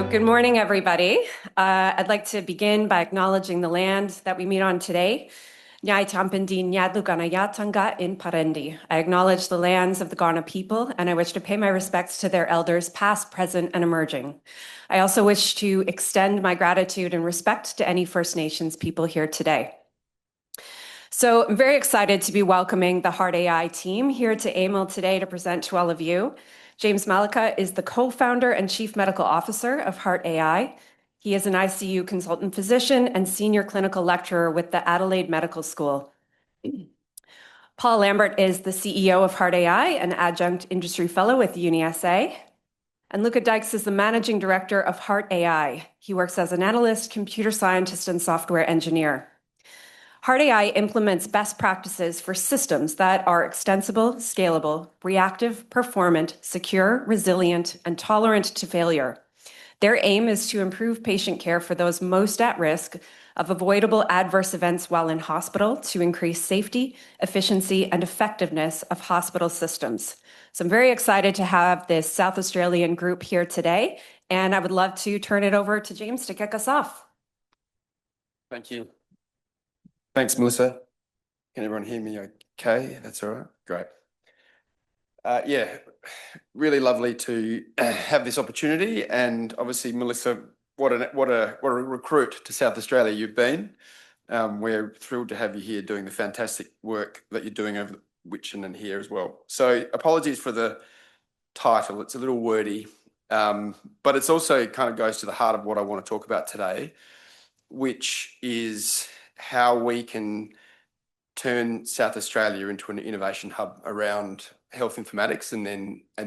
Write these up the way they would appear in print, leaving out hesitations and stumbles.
So good morning, everybody. I'd like to begin by acknowledging the land that we meet on today. Nyai Tampindi Nyadlu Gana Yatanga in Parendi. I acknowledge the lands of the Ghana people, and I wish to pay my respects to their elders, past, present, and emerging. I also wish to extend my gratitude and respect to any First Nations people here today. So I'm very excited to be welcoming the HeartAI team here to AIML today to present to all of you. James Malycha is the co-founder and chief medical officer of HeartAI. He is an ICU consultant physician and senior clinical lecturer with the Adelaide Medical School. Paul Lambert is the CEO of HeartAI, an adjunct industry fellow with UniSA. And Lukah Dykes is the managing director of HeartAI. He works as an analyst, computer scientist, and software engineer. HeartAI implements best practices for systems that are extensible, scalable, reactive, performant, secure, resilient, and tolerant to failure. Their aim is to improve patient care for those most at risk of avoidable adverse events while in hospital to increase safety, efficiency, and effectiveness of hospital systems. So I'm very excited to have this South Australian group here today, and I would love to turn it over to James to kick us off. Thank you. Thanks, Melissa. Can everyone hear me okay? That's all right? Great. Yeah, really lovely to have this opportunity. And obviously, Melissa, what a recruit to South Australia you've been. We're thrilled to have you here doing the fantastic work that you're doing over Witchen and here as well. So apologies for the title. It's a little wordy, but it's also kind of goes to the heart of what I want to talk about today, which is how we can turn South Australia into an innovation hub around health informatics and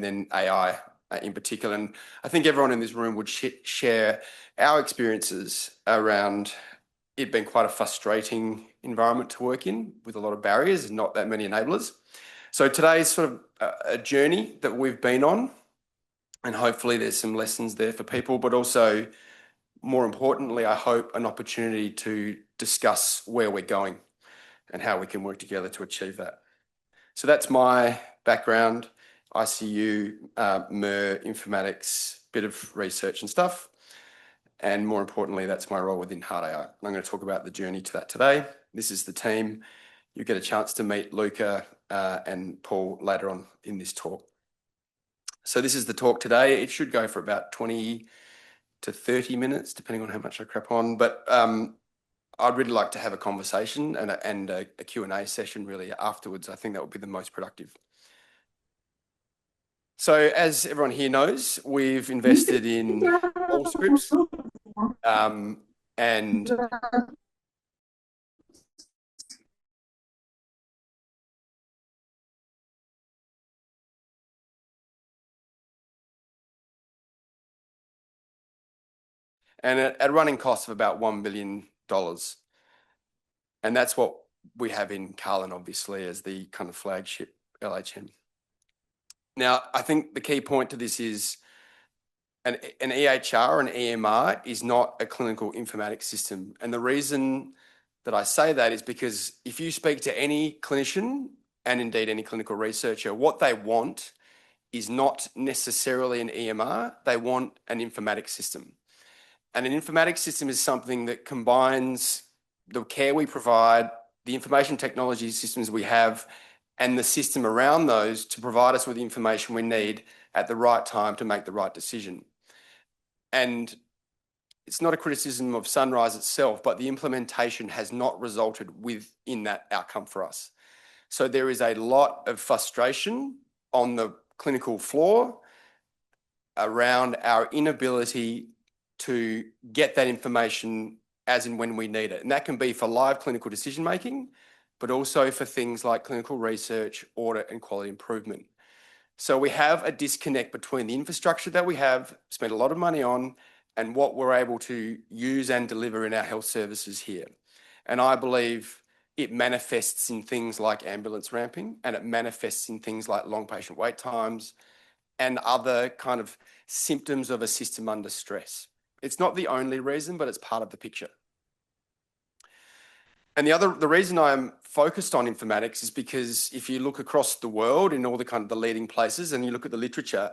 then AI in particular. And I think everyone in this room would share our experiences around it being quite a frustrating environment to work in with a lot of barriers and not that many enablers. So today's sort of a journey that we've been on, and hopefully there's some lessons there for people, but also more importantly, I hope an opportunity to discuss where we're going and how we can work together to achieve that. So that's my background, ICU, MER, informatics, bit of research and stuff. And more importantly, that's my role within HeartAI. I'm going to talk about the journey to that today. This is the team. You get a chance to meet Lukah and Paul later on in this talk. So this is the talk today. It should go for about 20 to 30 minutes, depending on how much I crap on. But I'd really like to have a conversation and a Q&A session really afterwards. I think that would be the most productive. So as everyone here knows, we've invested in all scripts and at a running cost of about $1 billion. And that's what we have in Carlin, obviously, as the kind of flagship LHM. Now, I think the key point to this is an EHR, an EMR, is not a clinical informatics system. And the reason that I say that is because if you speak to any clinician and indeed any clinical researcher, what they want is not necessarily an EMR, they want an informatics system. And an informatics system is something that combines the care we provide, the information technology systems we have, and the system around those to provide us with the information we need at the right time to make the right decision. And it's not a criticism of Sunrise itself, but the implementation has not resulted in that outcome for us. So there is a lot of frustration on the clinical floor around our inability to get that information as and when we need it. And that can be for live clinical decision making, but also for things like clinical research, audit, and quality improvement. So we have a disconnect between the infrastructure that we have spent a lot of money on and what we're able to use and deliver in our health services here. And I believe it manifests in things like ambulance ramping, and it manifests in things like long patient wait times and other kind of symptoms of a system under stress. It's not the only reason, but it's part of the picture. And the reason I'm focused on informatics is because if you look across the world in all the kind of the leading places and you look at the literature,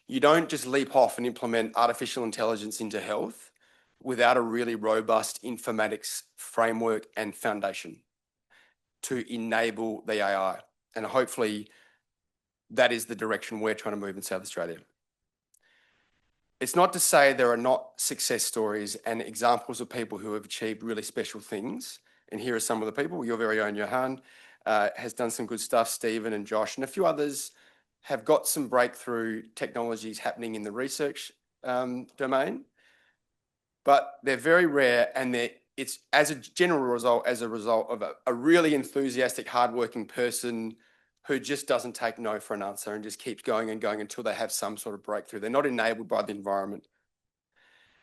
You don't just leap off and implement artificial intelligence into health without a really robust informatics framework and foundation to enable the AI. And hopefully that is the direction we're trying to move in South Australia. It's not to say there are not success stories and examples of people who have achieved really special things. And here are some of the people. Your very own Johan has done some good stuff. Stephen and Josh and a few others have got some breakthrough technologies happening in the research domain, but they're very rare, and it's as a general result, as a result of a really enthusiastic, hardworking person who just doesn't take no for an answer and just keeps going and going until they have some sort of breakthrough. They're not enabled by the environment.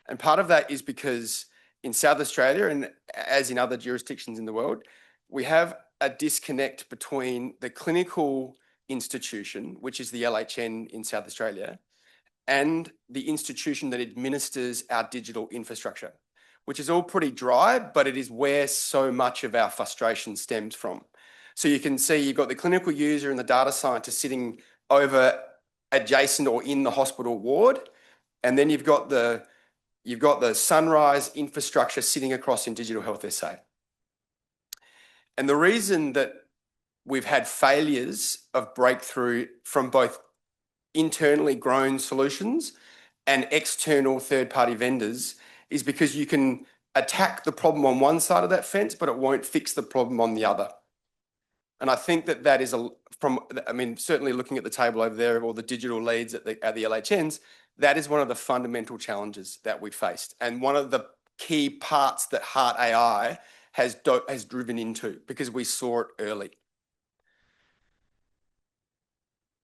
And part of that is because in South Australia, and as in other jurisdictions in the world, we have a disconnect between the clinical institution, which is the LHN in South Australia, and the institution that administers our digital infrastructure, which is all pretty dry, but it is where so much of our frustration stems from. So you can see you've got the clinical user and the data scientist sitting over adjacent or in the hospital ward, and then you've got the Sunrise infrastructure sitting across in Digital Health SA. And the reason that we've had failures of breakthrough from both internally grown solutions and external third-party vendors is because you can attack the problem on one side of that fence, but it won't fix the problem on the other. And I think that is certainly looking at the table over there of all the digital leads at the LHNs, that is one of the fundamental challenges that we faced. And one of the key parts that HeartAI has driven into, because we saw it early.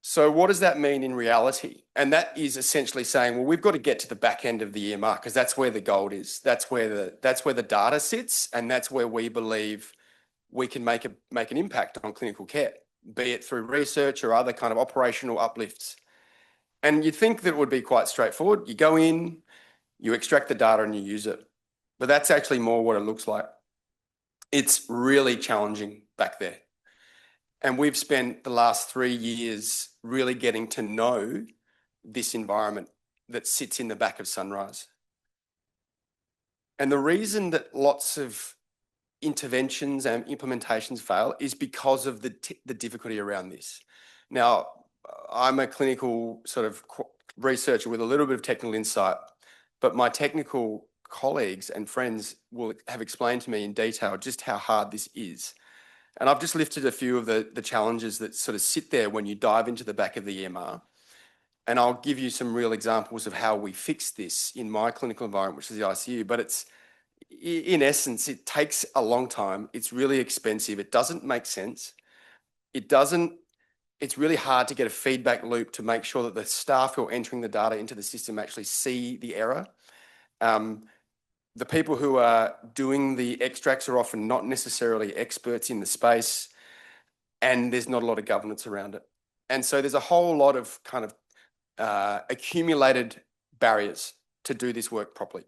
So what does that mean in reality? And that is essentially saying, well, we've got to get to the back end of the EMR because that's where the gold is. That's where the data sits, and that's where we believe we can make an impact on clinical care, be it through research or other kind of operational uplifts. And you'd think that it would be quite straightforward. You go in, you extract the data and you use it. But that's actually more what it looks like. It's really challenging back there. And we've spent the last 3 years really getting to know this environment that sits in the back of Sunrise. And the reason that lots of interventions and implementations fail is because of the difficulty around this. Now, I'm a clinical sort of researcher with a little bit of technical insight, but my technical colleagues and friends will have explained to me in detail just how hard this is. And I've just lifted a few of the challenges that sort of sit there when you dive into the back of the EMR. And I'll give you some real examples of how we fix this in my clinical environment, which is the ICU. But it's, in essence, it takes a long time. It's really expensive. It doesn't make sense. It's really hard to get a feedback loop to make sure that the staff who are entering the data into the system actually see the error. The people who are doing the extracts are often not necessarily experts in the space, and there's not a lot of governance around it. And so there's a whole lot of kind of accumulated barriers to do this work properly.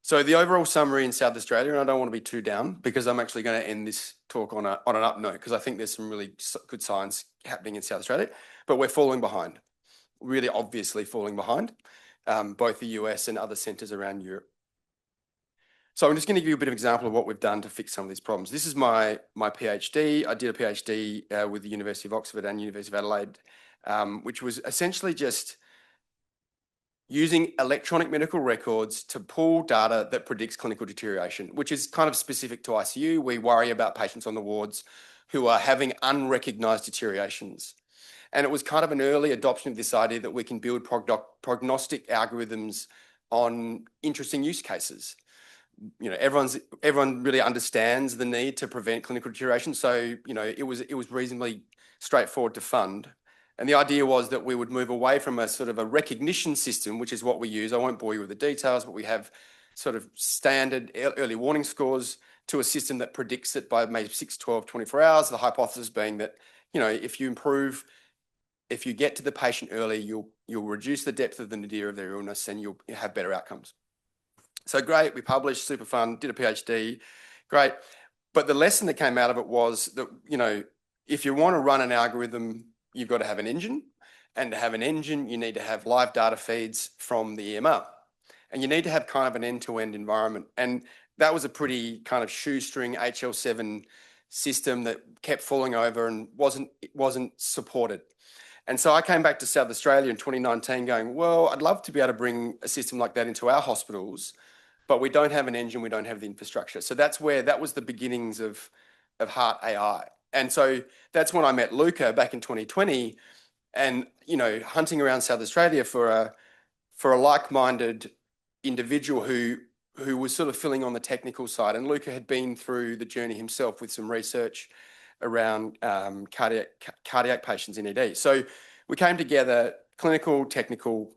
So the overall summary in South Australia, and I don't want to be too down because I'm actually going to end this talk on an up note because I think there's some really good science happening in South Australia, but we're falling behind, really obviously falling behind, both the US and other centres around Europe. So I'm just going to give you a bit of example of what we've done to fix some of these problems. This is my PhD. I did a PhD with the University of Oxford and University of Adelaide, which was essentially just using electronic medical records to pull data that predicts clinical deterioration, which is kind of specific to ICU. We worry about patients on the wards who are having unrecognised deteriorations. And it was kind of an early adoption of this idea that we can build prognostic algorithms on interesting use cases. You know, everyone really understands the need to prevent clinical deterioration. So, you know, it was reasonably straightforward to fund. And the idea was that we would move away from a sort of a recognition system, which is what we use. I won't bore you with the details, but we have sort of standard early warning scores to a system that predicts it by maybe 6, 12, 24 hours. The hypothesis being that, you know, if you get to the patient early, you'll reduce the depth of the nadir of their illness and you'll have better outcomes. So great, we published, super fun, did a PhD, great. But the lesson that came out of it was that, you know, if you want to run an algorithm, you've got to have an engine. And to have an engine, you need to have live data feeds from the EMR. And you need to have kind of an end-to-end environment. And that was a pretty kind of shoestring HL7 system that kept falling over and wasn't supported. And so I came back to South Australia in 2019 going, well, I'd love to be able to bring a system like that into our hospitals, but we don't have an engine, we don't have the infrastructure. So that was the beginnings of HeartAI. And so that's when I met Lukah back in 2020 and, hunting around South Australia for a like-minded individual who was sort of filling on the technical side. And Lukah had been through the journey himself with some research around cardiac patients in ED. So we came together, clinical, technical,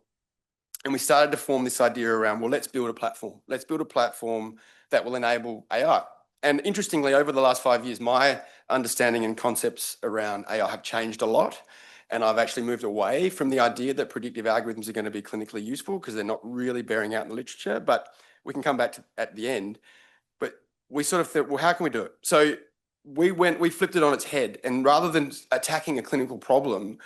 and we started to form this idea around, well, let's build a platform. Let's build a platform that will enable AI. And interestingly, over the last 5 years, my understanding and concepts around AI have changed a lot. And I've actually moved away from the idea that predictive algorithms are going to be clinically useful because they're not really bearing out in the literature, but we can come back to at the end. But we sort of thought, well, how can we do it? So we flipped it on its head, and rather than attacking a clinical problem,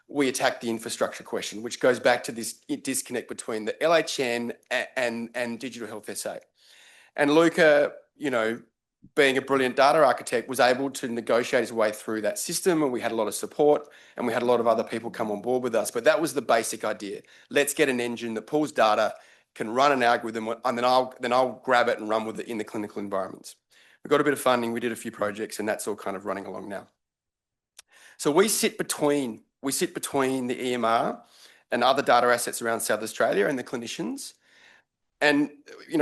we attacked the infrastructure question, which goes back to this disconnect between the LHN and Digital Health SA. And Lukah, being a brilliant data architect, was able to negotiate his way through that system, and we had a lot of support, and we had a lot of other people come on board with us. But that was the basic idea. Let's get an engine that pulls data, can run an algorithm, and then I'll grab it and run with it in the clinical environments. We got a bit of funding, we did a few projects, and that's all kind of running along now. So we sit between the EMR and other data assets around South Australia and the clinicians. And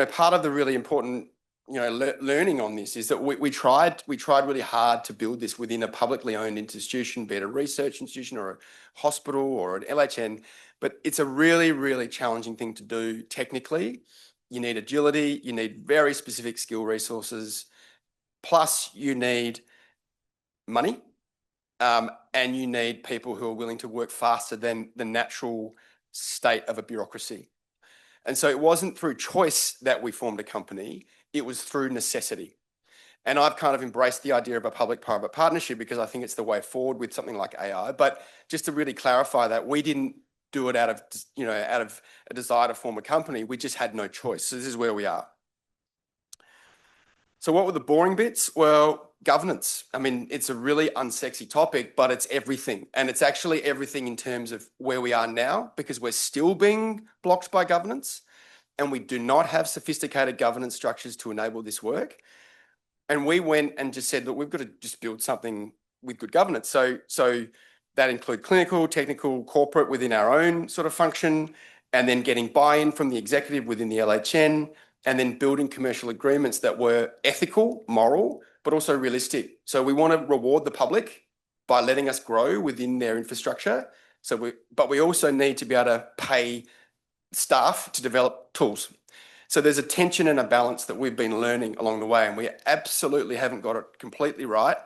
part of the really important learning on this is that we tried really hard to build this within a publicly owned institution, be it a research institution or a hospital or an LHN, but it's a really, really challenging thing to do technically. You need agility, you need very specific skill resources, plus you need money, and you need people who are willing to work faster than the natural state of a bureaucracy. And so it wasn't through choice that we formed a company, it was through necessity. And I've kind of embraced the idea of a public-private partnership because I think it's the way forward with something like AI. But just to really clarify that, we didn't do it out of a desire to form a company, we just had no choice. So this is where we are. So what were the boring bits? Well, governance. I mean, it's a really unsexy topic, but it's everything. And it's actually everything in terms of where we are now, because we're still being blocked by governance and we do not have sophisticated governance structures to enable this work. And we went and just said, look, we've got to just build something with good governance. So that include clinical, technical, corporate within our own sort of function, and then getting buy-in from the executive within the LHN, and then building commercial agreements that were ethical, moral, but also realistic. So we want to reward the public by letting us grow within their infrastructure. But we also need to be able to pay staff to develop tools. So there's a tension and a balance that we've been learning along the way, and we absolutely haven't got it completely right.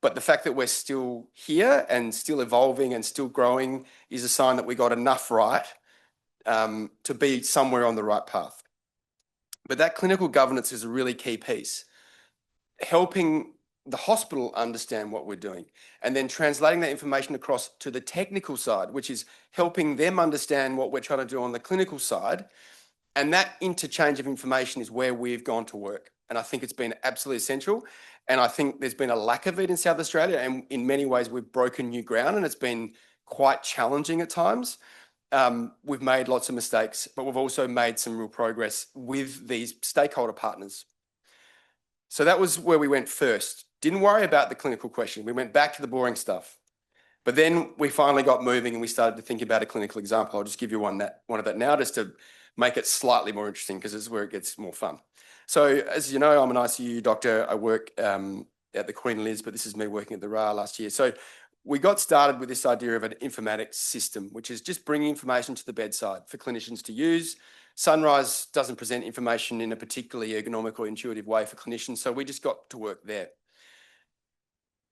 But the fact that we're still here and still evolving and still growing is a sign that we got enough right to be somewhere on the right path. But that clinical governance is a really key piece, helping the hospital understand what we're doing and then translating that information across to the technical side, which is helping them understand what we're trying to do on the clinical side. And that interchange of information is where we've gone to work. And I think it's been absolutely essential. And I think there's been a lack of it in South Australia. And in many ways, we've broken new ground and it's been quite challenging at times. We've made lots of mistakes, but we've also made some real progress with these stakeholder partners. So that was where we went first. Didn't worry about the clinical question. We went back to the boring stuff. But then we finally got moving and we started to think about a clinical example. I'll just give you one of that now just to make it slightly more interesting because this is where it gets more fun. So as you know, I'm an ICU doctor. I work at the Queen Liz, but this is me working at the RA last year. So we got started with this idea of an informatics system, which is just bringing information to the bedside for clinicians to use. Sunrise doesn't present information in a particularly ergonomic or intuitive way for clinicians, so we just got to work there.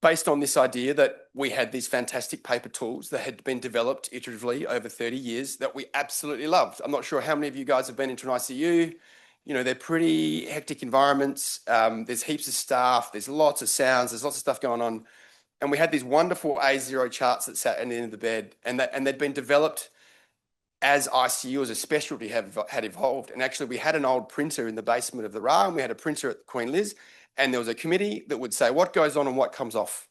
Based on this idea that we had these fantastic paper tools that had been developed iteratively over 30 years that we absolutely loved. I'm not sure how many of you guys have been into an ICU. They're pretty hectic environments. There's heaps of staff. There's lots of sounds. There's lots of stuff going on. And we had these wonderful A0 charts that sat at the end of the bed, and they'd been developed as ICU as a specialty had evolved. And actually, we had an old printer in the basement of the RA, and we had a printer at Queen Liz, and there was a committee that would say what goes on and what comes off.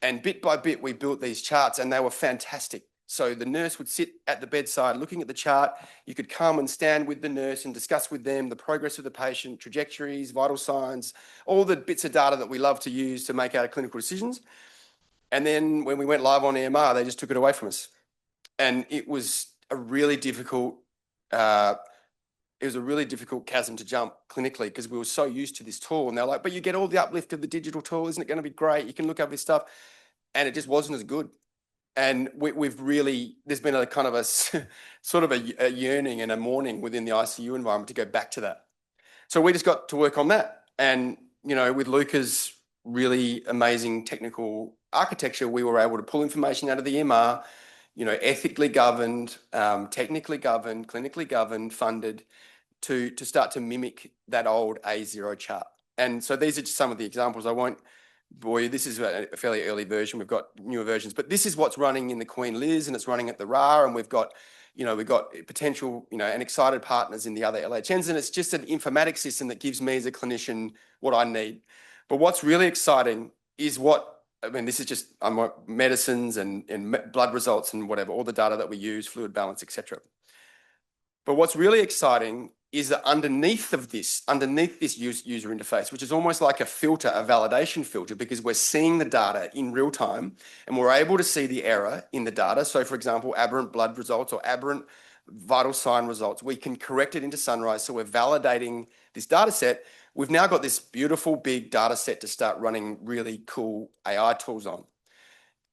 And bit by bit, we built these charts, and they were fantastic. So the nurse would sit at the bedside looking at the chart. You could come and stand with the nurse and discuss with them the progress of the patient, trajectories, vital signs, all the bits of data that we love to use to make our clinical decisions. And then when we went live on EMR, they just took it away from us. And it was a really difficult chasm to jump clinically, because we were so used to this tool, and they're like, but you get all the uplift of the digital tool, isn't it going to be great? You can look up this stuff. And it just wasn't as good. And there's been a kind of a sort of a yearning and a mourning within the ICU environment to go back to that. So we just got to work on that. And, with Lukah's really amazing technical architecture, we were able to pull information out of the EMR, ethically governed, technically governed, clinically governed, funded, to start to mimic that old A0 chart. And so these are just some of the examples. I won't bore you. This is a fairly early version. We've got newer versions, but this is what's running in the Queen Liz, and it's running at the RA, and we've got potential, and excited partners in the other LHNs, and it's just an informatics system that gives me as a clinician what I need. But what's really exciting is this is just medicines and blood results and whatever, all the data that we use, fluid balance, etc. But what's really exciting is that underneath this user interface, which is almost like a filter, a validation filter, because we're seeing the data in real time and we're able to see the error in the data. So for example, aberrant blood results or aberrant vital sign results, we can correct it into Sunrise. So we're validating this data set. We've now got this beautiful big data set to start running really cool AI tools on.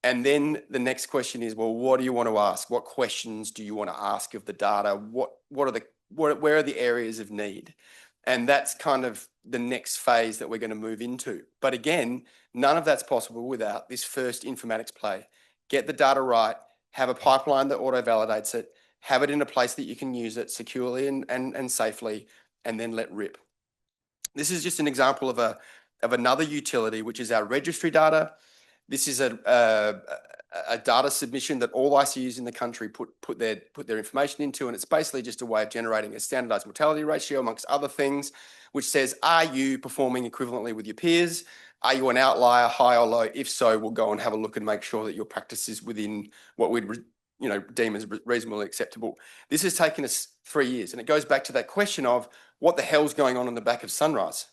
And then the next question is, well, what do you want to ask? What questions do you want to ask of the data? Where are the areas of need? And that's kind of the next phase that we're going to move into. But again, none of that's possible without this first informatics play. Get the data right, have a pipeline that auto-validates it, have it in a place that you can use it securely and safely, and then let rip. This is just an example of another utility, which is our registry data. This is a data submission that all ICUs in the country put their information into, and it's basically just a way of generating a standardized mortality ratio amongst other things, which says, are you performing equivalently with your peers? Are you an outlier, high or low? If so, we'll go and have a look and make sure that your practice is within what we'd deem as reasonably acceptable. This has taken us 3 years, and it goes back to that question of what the hell's going on in the back of Sunrise.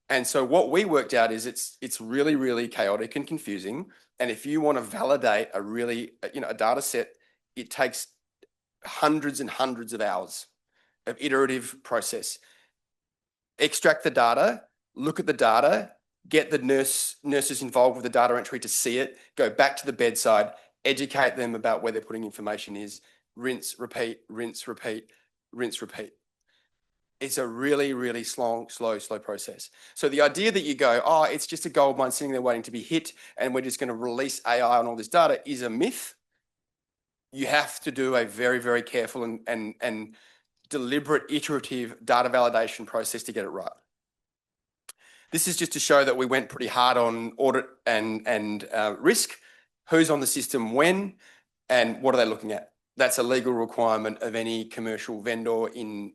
And so what we worked out is it's really, really chaotic and confusing. And if you want to validate a data set, it takes hundreds and hundreds of hours of iterative process. Extract the data, look at the data, get the nurses involved with the data entry to see it, go back to the bedside, educate them about where their putting information is, rinse, repeat, rinse, repeat, rinse, repeat. It's a really, really slow process. So the idea that you go, oh, it's just a gold mine sitting there waiting to be hit, and we're just going to release AI on all this data is a myth. You have to do a very, very careful and deliberate iterative data validation process to get it right. This is just to show that we went pretty hard on audit and risk, who's on the system when, and what are they looking at. That's a legal requirement of any commercial vendor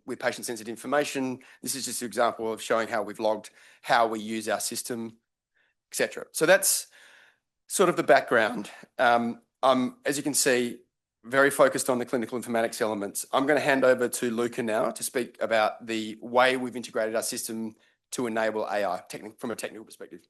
with patient-sensitive information. This is just an example of showing how we've logged how we use our system, etc. So that's sort of the background. As you can see, very focused on the clinical informatics elements. I'm going to hand over to Lukah now to speak about the way we've integrated our system to enable AI from a technical perspective.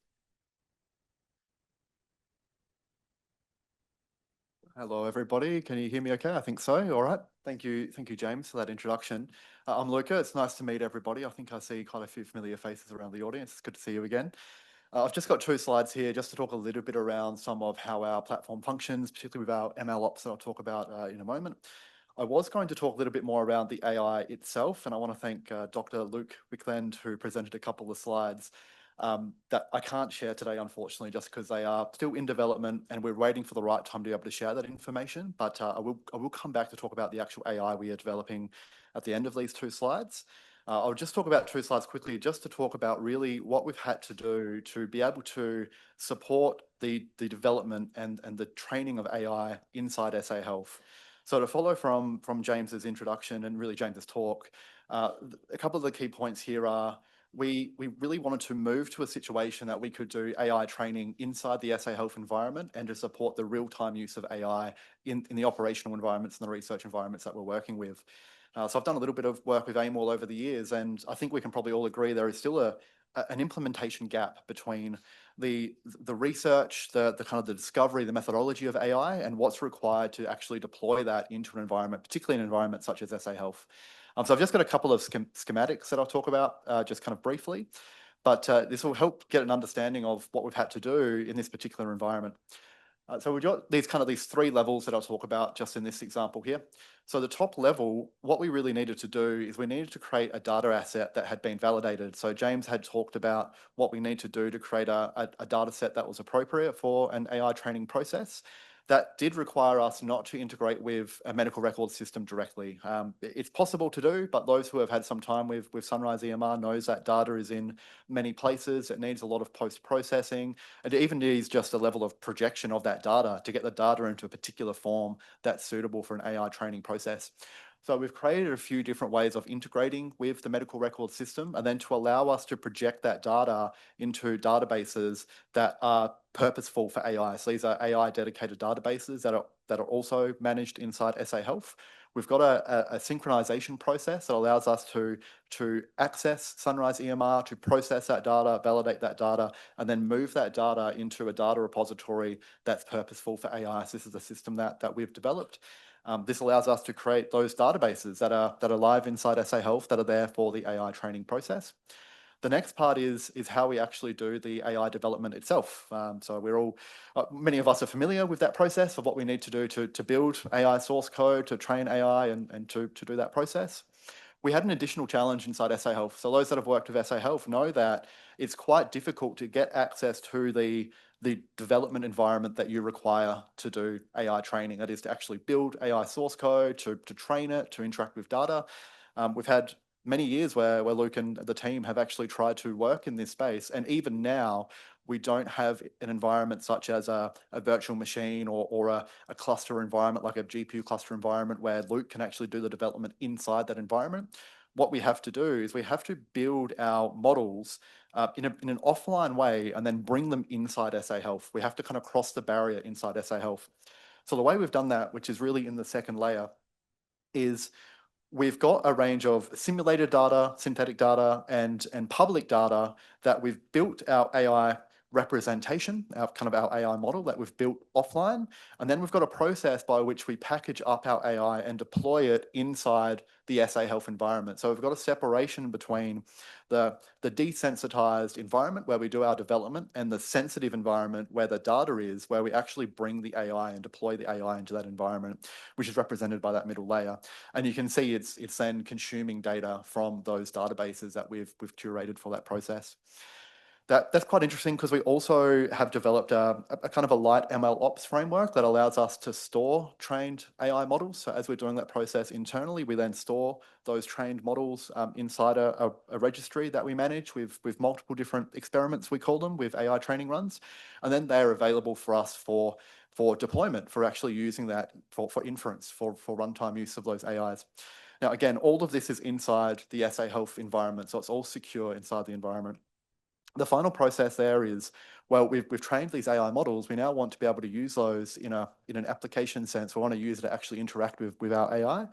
Hello, everybody. Can you hear me okay? I think so. All right. Thank you, James, for that introduction. I'm Lukah. It's nice to meet everybody. I think I see quite a few familiar faces around the audience. It's good to see you again. I've just got 2 slides here just to talk a little bit around some of how our platform functions, particularly with our ML ops that I'll talk about in a moment. I was going to talk a little bit more around the AI itself, and I want to thank Dr. Lukah Dykes, who presented a couple of slides that I can't share today, unfortunately, just because they are still in development and we're waiting for the right time to be able to share that information. But I will come back to talk about the actual AI we are developing at the end of these 2 slides. I'll just talk about 2 slides quickly, just to talk about really what we've had to do to be able to support the development and the training of AI inside SA Health. So to follow from James's introduction and really James's talk, a couple of the key points here are we really wanted to move to a situation that we could do AI training inside the SA Health environment and to support the real-time use of AI in the operational environments and the research environments that we're working with. So I've done a little bit of work with AIML over the years, and I think we can probably all agree there is still an implementation gap between the research, the kind of the discovery, the methodology of AI, and what's required to actually deploy that into an environment, particularly an environment such as SA Health. So I've just got a couple of schematics that I'll talk about just kind of briefly, but this will help get an understanding of what we've had to do in this particular environment. So we've got these three levels that I'll talk about just in this example here. So the top level, what we really needed to do is we needed to create a data asset that had been validated. So James had talked about what we need to do to create a data set that was appropriate for an AI training process. That did require us not to integrate with a medical record system directly. It's possible to do, but those who have had some time with Sunrise EMR knows that data is in many places. It needs a lot of post-processing. It even needs just a level of projection of that data to get the data into a particular form that's suitable for an AI training process. So we've created a few different ways of integrating with the medical record system, and then to allow us to project that data into databases that are purposeful for AI. So these are AI dedicated databases that are also managed inside SA Health. We've got a synchronization process that allows us to access Sunrise EMR, to process that data, validate that data, and then move that data into a data repository that's purposeful for AI. So this is a system that we've developed. This allows us to create those databases that are live inside SA Health that are there for the AI training process. The next part is how we actually do the AI development itself. So we're all, many of us are familiar with that process of what we need to do to build AI source code, to train AI and to do that process. We had an additional challenge inside SA Health. So those that have worked with SA Health know that it's quite difficult to get access to the development environment that you require to do AI training. That is to actually build AI source code, to train it, to interact with data. We've had many years where Luke and the team have actually tried to work in this space. And even now, we don't have an environment such as a virtual machine or a cluster environment, like a GPU cluster environment, where Luke can actually do the development inside that environment. What we have to do is we have to build our models in an offline way and then bring them inside SA Health. We have to kind of cross the barrier inside SA Health. So the way we've done that, which is really in the second layer, is we've got a range of simulated data, synthetic data, and public data that we've built our AI representation, our AI model that we've built offline. And then we've got a process by which we package up our AI and deploy it inside the SA Health environment. So we've got a separation between the desensitized environment where we do our development and the sensitive environment where the data is, where we actually bring the AI and deploy the AI into that environment, which is represented by that middle layer. And you can see it's then consuming data from those databases that we've curated for that process. That's quite interesting because we also have developed a kind of a light ML ops framework that allows us to store trained AI models. So as we're doing that process internally, we then store those trained models inside a registry that we manage with multiple different experiments, we call them, with AI training runs. And then they're available for us for deployment, for actually using that for inference, for runtime use of those AIs. Now, again, all of this is inside the SA Health environment, so it's all secure inside the environment. The final process there is, well, we've trained these AI models. We now want to be able to use those in an application sense. We want to use it to actually interact with our AI.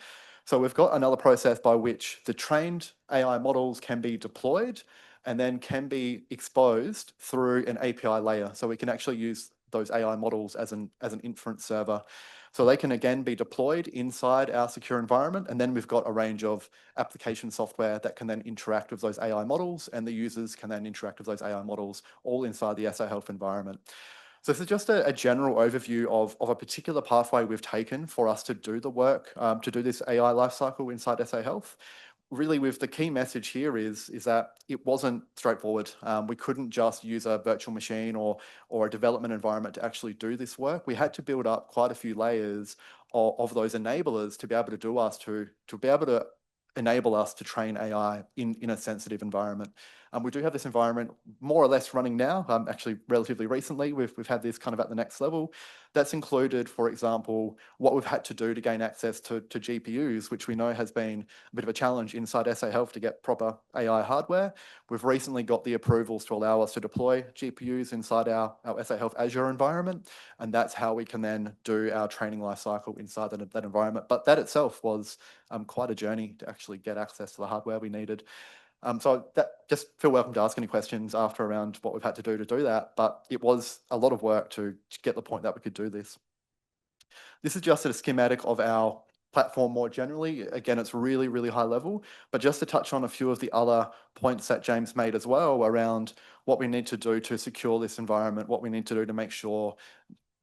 So we've got another process by which the trained AI models can be deployed and then can be exposed through an API layer. So we can actually use those AI models as an inference server. So they can again be deployed inside our secure environment. And then we've got a range of application software that can then interact with those AI models, and the users can then interact with those AI models all inside the SA Health environment. So this is just a general overview of a particular pathway we've taken for us to do the work, to do this AI lifecycle inside SA Health. Really, with the key message here is that it wasn't straightforward. We couldn't just use a virtual machine or a development environment to actually do this work. We had to build up quite a few layers of those enablers to be able to be able to enable us to train AI in a sensitive environment. We do have this environment more or less running now, actually relatively recently. We've had this kind of at the next level. That's included, for example, what we've had to do to gain access to GPUs, which we know has been a bit of a challenge inside SA Health to get proper AI hardware. We've recently got the approvals to allow us to deploy GPUs inside our SA Health Azure environment, and that's how we can then do our training lifecycle inside that environment. But that itself was quite a journey to actually get access to the hardware we needed. So that, just feel welcome to ask any questions after around what we've had to do that, but it was a lot of work to get the point that we could do this. This is just a schematic of our platform more generally. Again, it's really, really high level, but just to touch on a few of the other points that James made as well around what we need to do to secure this environment, what we need to do to make sure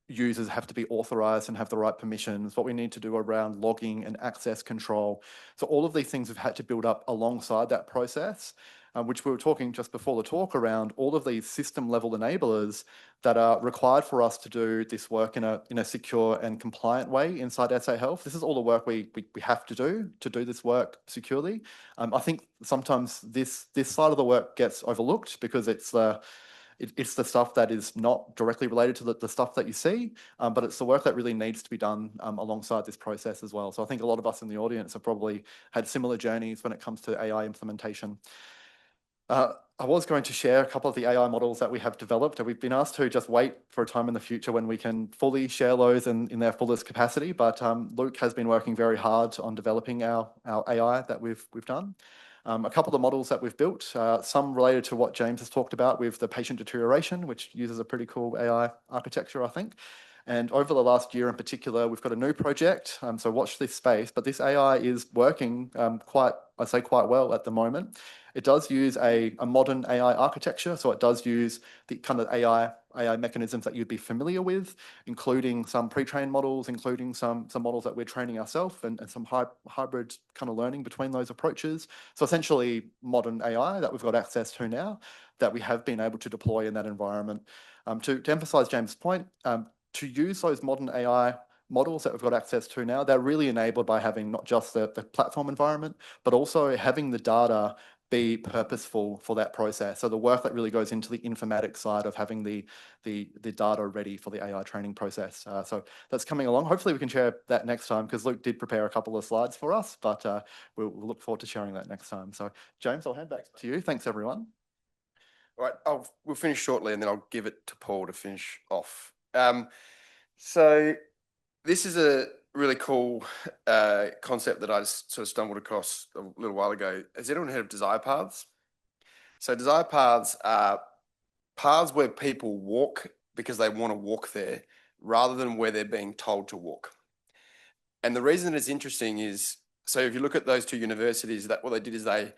users have to be authorized and have the right permissions, what we need to do around logging and access control. So all of these things have had to build up alongside that process, which we were talking just before the talk around all of these system level enablers that are required for us to do this work in a secure and compliant way inside SA Health. This is all the work we have to do this work securely. I think sometimes this side of the work gets overlooked because it's the stuff that is not directly related to the stuff that you see, but it's the work that really needs to be done alongside this process as well. So I think a lot of us in the audience have probably had similar journeys when it comes to AI implementation. I was going to share a couple of the AI models that we have developed, and we've been asked to just wait for a time in the future when we can fully share those in their fullest capacity. But Luke has been working very hard on developing our AI that we've done. A couple of the models that we've built, some related to what James has talked about with the patient deterioration, which uses a pretty cool AI architecture, I think. And over the last year in particular, we've got a new project, so watch this space, but this AI is working quite well at the moment. It does use a modern AI architecture, so it does use the kind of AI mechanisms that you'd be familiar with, including some pre-trained models, including some models that we're training ourselves, and some hybrid kind of learning between those approaches. So essentially modern AI that we've got access to now that we have been able to deploy in that environment. To emphasize James' point, to use those modern AI models that we've got access to now, they're really enabled by having not just the platform environment, but also having the data be purposeful for that process. So the work that really goes into the informatics side of having the data ready for the AI training process. So that's coming along. Hopefully we can share that next time, because Luke did prepare a couple of slides for us, but we'll look forward to sharing that next time. So James, I'll hand back to you. Thanks everyone. All right, we'll finish shortly and then I'll give it to Paul to finish off. So this is a really cool concept that I just sort of stumbled across a little while ago. Has anyone heard of desire paths? So desire paths are paths where people walk because they want to walk there rather than where they're being told to walk. And the reason it's interesting is, so if you look at those two universities, that what they did is they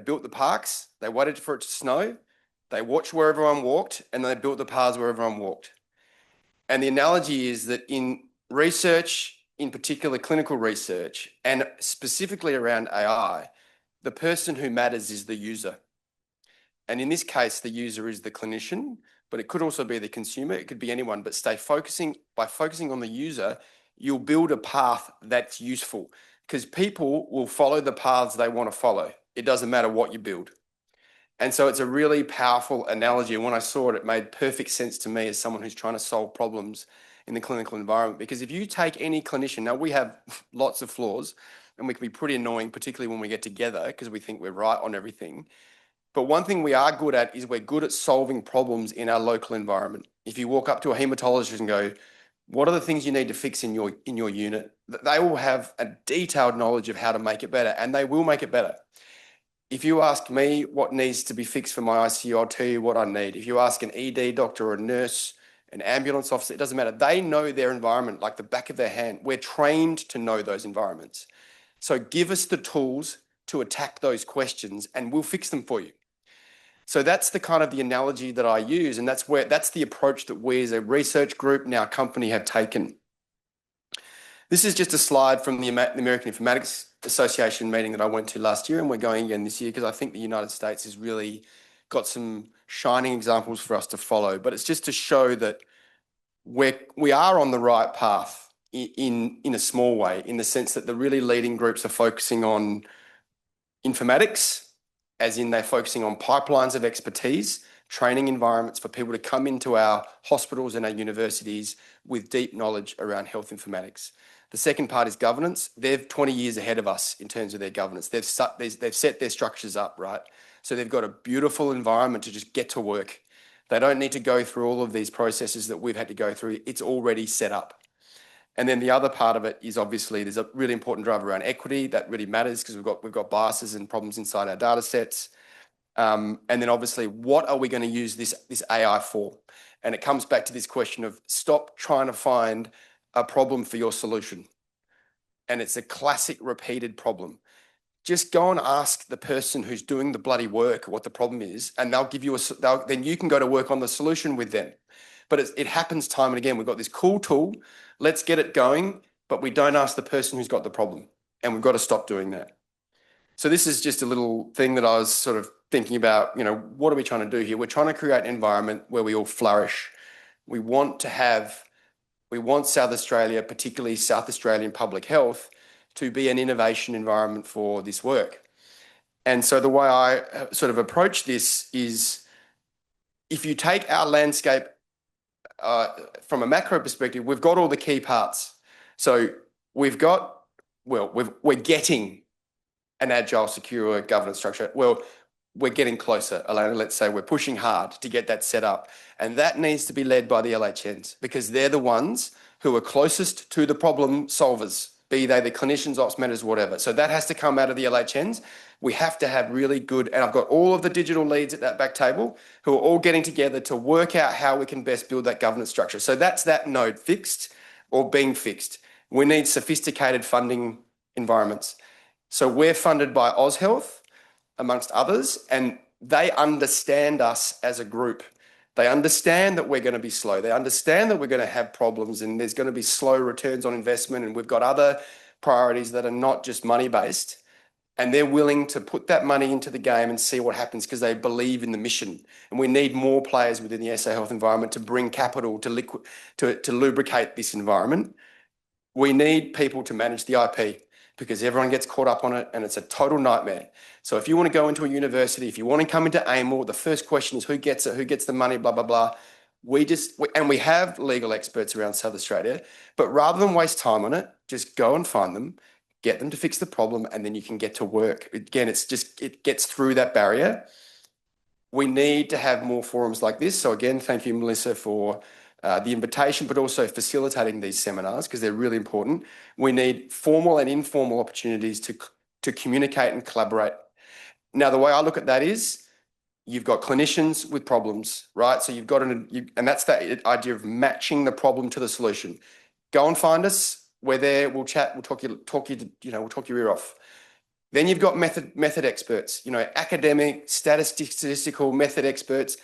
built the parks, they waited for it to snow, they watched where everyone walked, and they built the paths where everyone walked. And the analogy is that in research, in particular clinical research, and specifically around AI, the person who matters is the user. And in this case, the user is the clinician, but it could also be the consumer. It could be anyone, but by focusing on the user, you'll build a path that's useful, because people will follow the paths they want to follow. It doesn't matter what you build. And so it's a really powerful analogy. And when I saw it, it made perfect sense to me as someone who's trying to solve problems in the clinical environment. Because if you take any clinician, now we have lots of flaws and we can be pretty annoying, particularly when we get together because we think we're right on everything. But one thing we are good at is we're good at solving problems in our local environment. If you walk up to a hematologist and go, what are the things you need to fix in your unit? They will have a detailed knowledge of how to make it better, and they will make it better. If you ask me what needs to be fixed for my ICU, I'll tell you what I need. If you ask an ED doctor or a nurse, an ambulance officer, it doesn't matter. They know their environment like the back of their hand. We're trained to know those environments. So give us the tools to attack those questions and we'll fix them for you. So that's the kind of the analogy that I use, and that's the approach that we as a research group and our company have taken. This is just a slide from the American Informatics Association meeting that I went to last year, and we're going again this year because I think the United States has really got some shining examples for us to follow. But it's just to show that we are on the right path in a small way, in the sense that the really leading groups are focusing on informatics, as in they're focusing on pipelines of expertise, training environments for people to come into our hospitals and our universities with deep knowledge around health informatics. The second part is governance. They're 20 years ahead of us in terms of their governance. They've set their structures up, right? So they've got a beautiful environment to just get to work. They don't need to go through all of these processes that we've had to go through. It's already set up. And then the other part of it is obviously there's a really important driver around equity that really matters because we've got biases and problems inside our data sets. And then obviously, what are we going to use this AI for? And it comes back to this question of stop trying to find a problem for your solution. And it's a classic repeated problem. Just go and ask the person who's doing the bloody work what the problem is, and they'll give you then you can go to work on the solution with them. But it happens time and again. We've got this cool tool, let's get it going, but we don't ask the person who's got the problem, and we've got to stop doing that. So this is just a little thing that I was sort of thinking about, what are we trying to do here? We're trying to create an environment where we all flourish. We want South Australia, particularly South Australian public health, to be an innovation environment for this work. And so the way I sort of approach this is, if you take our landscape from a macro perspective, we've got all the key parts. So we're getting an agile, secure governance structure. Well, we're getting closer, Elena. Let's say we're pushing hard to get that set up. And that needs to be led by the LHNs because they're the ones who are closest to the problem solvers, be they the clinicians, ops managers, whatever. So that has to come out of the LHNs. We have to have really good, and I've got all of the digital leads at that back table who are all getting together to work out how we can best build that governance structure. So that's that node fixed or being fixed. We need sophisticated funding environments. So we're funded by AusHealth, amongst others, and they understand us as a group. They understand that we're going to be slow. They understand that we're going to have problems and there's going to be slow returns on investment, and we've got other priorities that are not just money-based, and they're willing to put that money into the game and see what happens because they believe in the mission. And we need more players within the SA Health environment to bring capital to lubricate this environment. We need people to manage the IP because everyone gets caught up on it and it's a total nightmare. So if you want to go into a university, if you want to come into AIML, the first question is who gets it, who gets the money, blah, blah, blah. We have legal experts around South Australia, but rather than waste time on it, just go and find them, get them to fix the problem, and then you can get to work. Again, it gets through that barrier. We need to have more forums like this. So again, thank you, Melissa, for the invitation, but also facilitating these seminars because they're really important. We need formal and informal opportunities to communicate and collaborate. Now, the way I look at that is you've got clinicians with problems, right? So you've got and that's that idea of matching the problem to the solution. Go and find us. We're there. We'll chat. We'll talk your ear off. Then you've got method experts, academic, statistical method experts.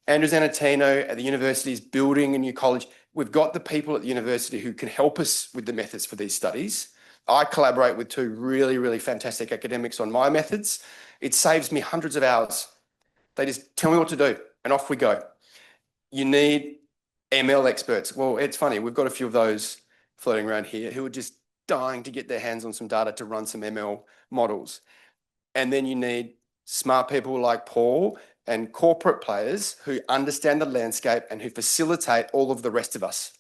Andrew Zanatino at the university is building a new college. We've got the people at the university who can help us with the methods for these studies. I collaborate with two really, really fantastic academics on my methods. It saves me hundreds of hours. They just tell me what to do and off we go. You need ML experts. Well, it's funny. We've got a few of those floating around here who are just dying to get their hands on some data to run some ML models. And then you need smart people like Paul and corporate players who understand the landscape and who facilitate all of the rest of us.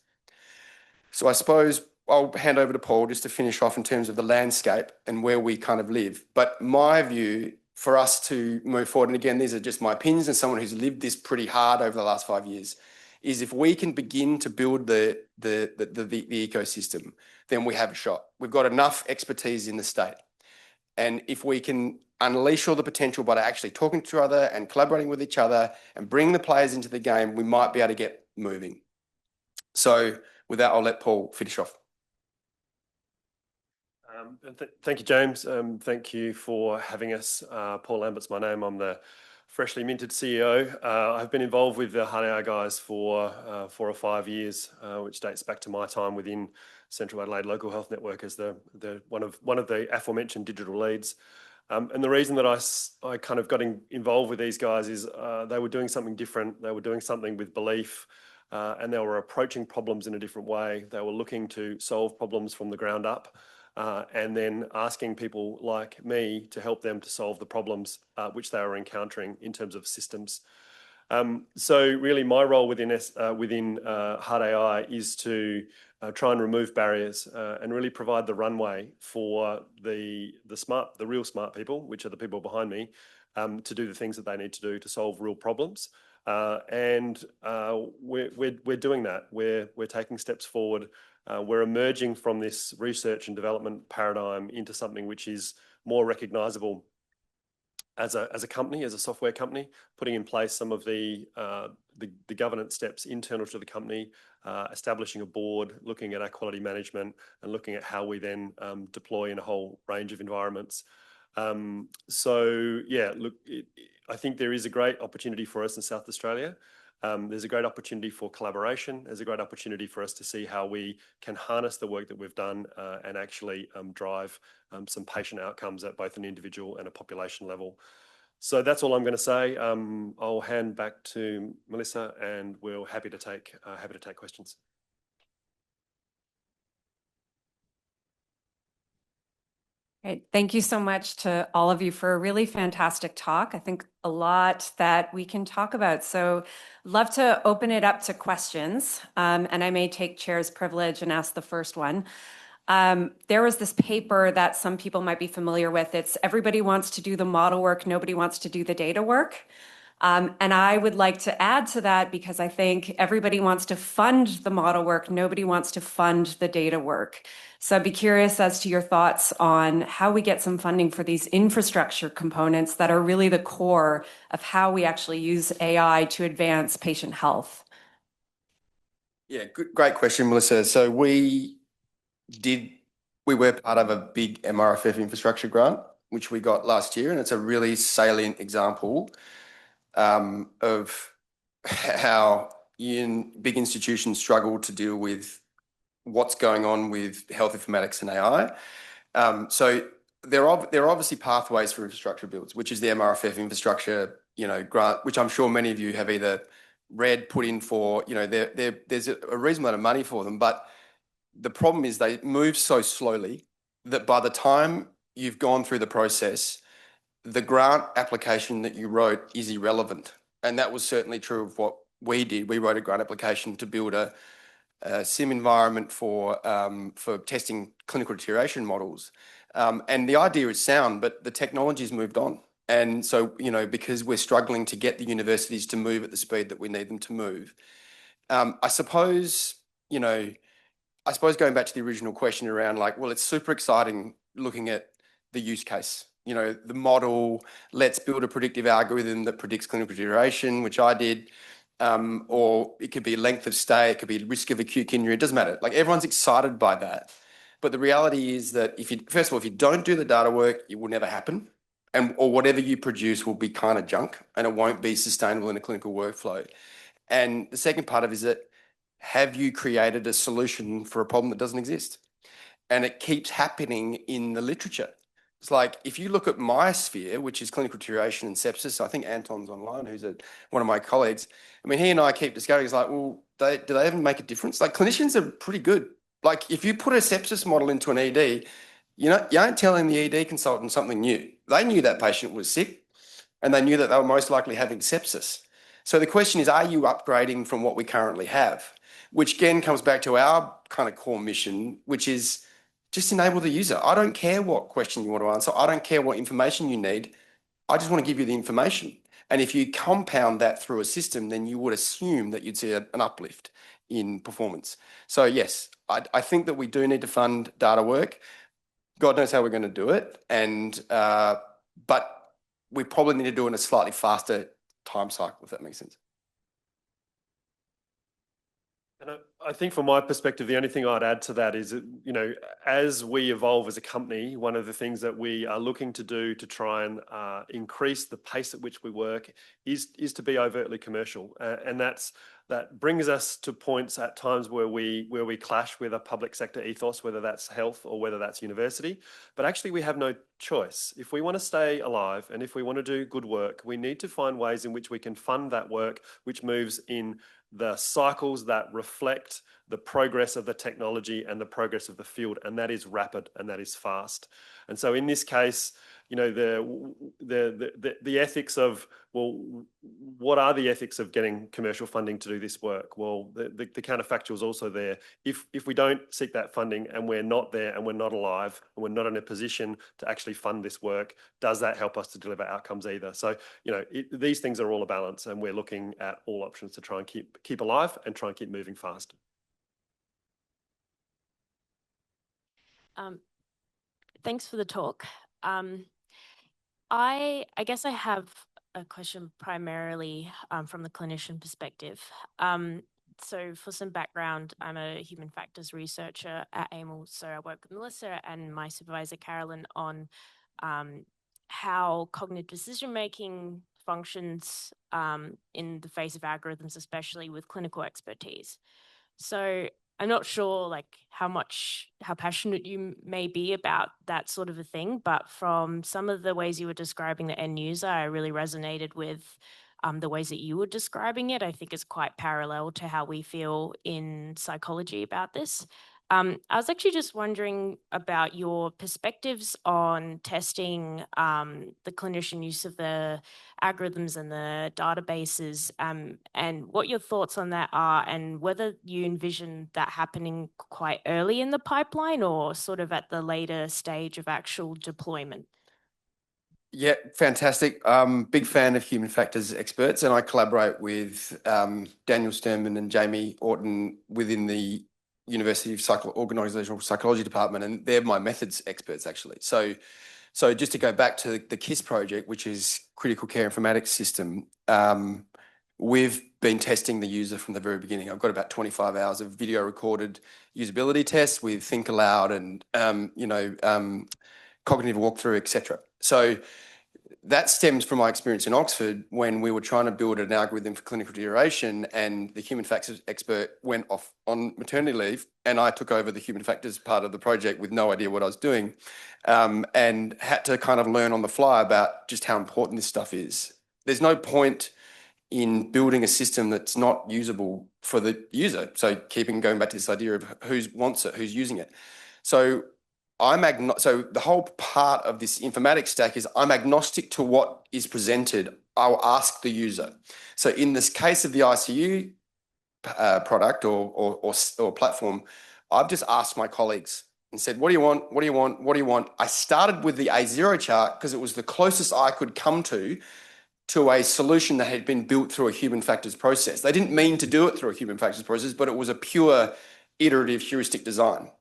So I suppose I'll hand over to Paul just to finish off in terms of the landscape and where we kind of live. But my view for us to move forward, and again, these are just my opinions and someone who's lived this pretty hard over the last 5 years, is if we can begin to build the ecosystem, then we have a shot. We've got enough expertise in the state. And if we can unleash all the potential by actually talking to each other and collaborating with each other and bring the players into the game, we might be able to get moving. So with that, I'll let Paul finish off. Thank you, James. Thank you for having us. Paul Lambert's my name. I'm the freshly minted CEO. I've been involved with the HeartAI guys for 4 or 5 years, which dates back to my time within Central Adelaide Local Health Network as one of the aforementioned digital leads. And the reason that I kind of got involved with these guys is they were doing something different. They were doing something with belief, and they were approaching problems in a different way. They were looking to solve problems from the ground up. and then asking people like me to help them to solve the problems which they are encountering in terms of systems. So really my role within HeartAI is to try and remove barriers and really provide the runway for the real smart people, which are the people behind me, to do the things that they need to do to solve real problems. And we're doing that. We're taking steps forward. We're emerging from this research and development paradigm into something which is more recognizable as a company, as a software company, putting in place some of the governance steps internal to the company, establishing a board, looking at our quality management, and looking at how we then deploy in a whole range of environments. So yeah, look, I think there is a great opportunity for us in South Australia. There's a great opportunity for collaboration. There's a great opportunity for us to see how we can harness the work that we've done and actually drive some patient outcomes at both an individual and a population level. So that's all I'm going to say. I'll hand back to Melissa, and we're happy to take questions. Great. Thank you so much to all of you for a really fantastic talk. I think a lot that we can talk about. So love to open it up to questions. And I may take chair's privilege and ask the first one. There was this paper that some people might be familiar with. It's everybody wants to do the model work, nobody wants to do the data work. And I would like to add to that because I think everybody wants to fund the model work, nobody wants to fund the data work. So I'd be curious as to your thoughts on how we get some funding for these infrastructure components that are really the core of how we actually use AI to advance patient health. Yeah, great question, Melissa. So we were part of a big MRFF infrastructure grant, which we got last year, and it's a really salient example of how big institutions struggle to deal with what's going on with health informatics and AI. So there are obviously pathways for infrastructure builds, which is the MRFF infrastructure, grant, which I'm sure many of you have either read, put in for. There's a reasonable amount of money for them, but the problem is they move so slowly that by the time you've gone through the process, the grant application that you wrote is irrelevant. And that was certainly true of what we did. We wrote a grant application to build a sim environment for testing clinical deterioration models. And the idea is sound, but the technology's moved on. And so, because we're struggling to get the universities to move at the speed that we need them to move, I suppose going back to the original question around well, it's super exciting looking at the use case. The model, let's build a predictive algorithm that predicts clinical deterioration, which I did. Or it could be length of stay, it could be risk of acute kidney injury, it doesn't matter. Everyone's excited by that. But the reality is that if you don't do the data work, it will never happen. Or whatever you produce will be kind of junk and it won't be sustainable in a clinical workflow. And the second part of it is that, have you created a solution for a problem that doesn't exist? And it keeps happening in the literature. It's if you look at my sphere, which is clinical deterioration and sepsis, I think Anton's online, who's one of my colleagues. I mean, he and I keep discussing, well, do they even make a difference? Clinicians are pretty good. If you put a sepsis model into an ED, you aren't telling the ED consultant something new. They knew that patient was sick and they knew that they were most likely having sepsis. So the question is, are you upgrading from what we currently have? Which again comes back to our kind of core mission, which is just enable the user. I don't care what question you want to answer. I don't care what information you need. I just want to give you the information. And if you compound that through a system, then you would assume that you'd see an uplift in performance. So yes, I think that we do need to fund data work. God knows how we're going to do it. But we probably need to do it in a slightly faster time cycle, if that makes sense. And I think from my perspective, the only thing I'd add to that is that, as we evolve as a company, one of the things that we are looking to do to try and increase the pace at which we work is to be overtly commercial. And that brings us to points at times where we clash with a public sector ethos, whether that's health or whether that's university. But actually we have no choice. If we want to stay alive and if we want to do good work, we need to find ways in which we can fund that work, which moves in the cycles that reflect reflect the progress of the technology and the progress of the field, and that is rapid and that is fast. And so in this case, you know, the ethics of, well, what are the ethics of getting commercial funding to do this work? Well, the counterfactual is also there. If we don't seek that funding and we're not there and we're not alive and we're not in a position to actually fund this work, does that help us to deliver outcomes either? So, you know, these things are all a balance, and we're looking at all options to try and keep alive and try and keep moving fast. Thanks for the talk. I guess I have a question primarily from the clinician perspective. So for some background, I'm a human factors researcher at AIML. So I work with Melissa and my supervisor, Carolyn, on how cognitive decision-making functions in the face of algorithms, especially with clinical expertise. So I'm not sure like how passionate you may be about that sort of a thing, but from some of the ways you were describing the end user, I really resonated with the ways that you were describing it. I think it's quite parallel to how we feel in psychology about this. I was actually just wondering about your perspectives on testing the clinician use of the algorithms and the databases, and what your thoughts on that are, and whether you envision that happening quite early in the pipeline or sort of at the later stage of actual deployment. Yeah, fantastic. Big fan of human factors experts, and I collaborate with Daniel Sturman and Jamie Orton within the University of Organisational Psychology Department, and they're my methods experts actually. So just to go back to the KISS project, which is Critical Care Informatics System, we've been testing the user from the very beginning. I've got about 25 hours of video recorded usability tests with Think Aloud and cognitive walkthrough, etc. So that stems from my experience in Oxford when we were trying to build an algorithm for clinical duration, and the human factors expert went off on maternity leave, and I took over the human factors part of the project with no idea what I was doing, and had to kind of learn on the fly about just how important this stuff is. There's no point in building a system that's not usable for the user. So going back to this idea of who wants it, who's using it. So so the whole part of this informatics stack is I'm agnostic to what is presented. I'll ask the user. So in this case of the ICU product or platform, I've just asked my colleagues and said, what do you want? What do you want? What do you want? I started with the A0 chart because it was the closest I could come to a solution that had been built through a human factors process. They didn't mean to do it through a human factors process, but it was a pure iterative heuristic design.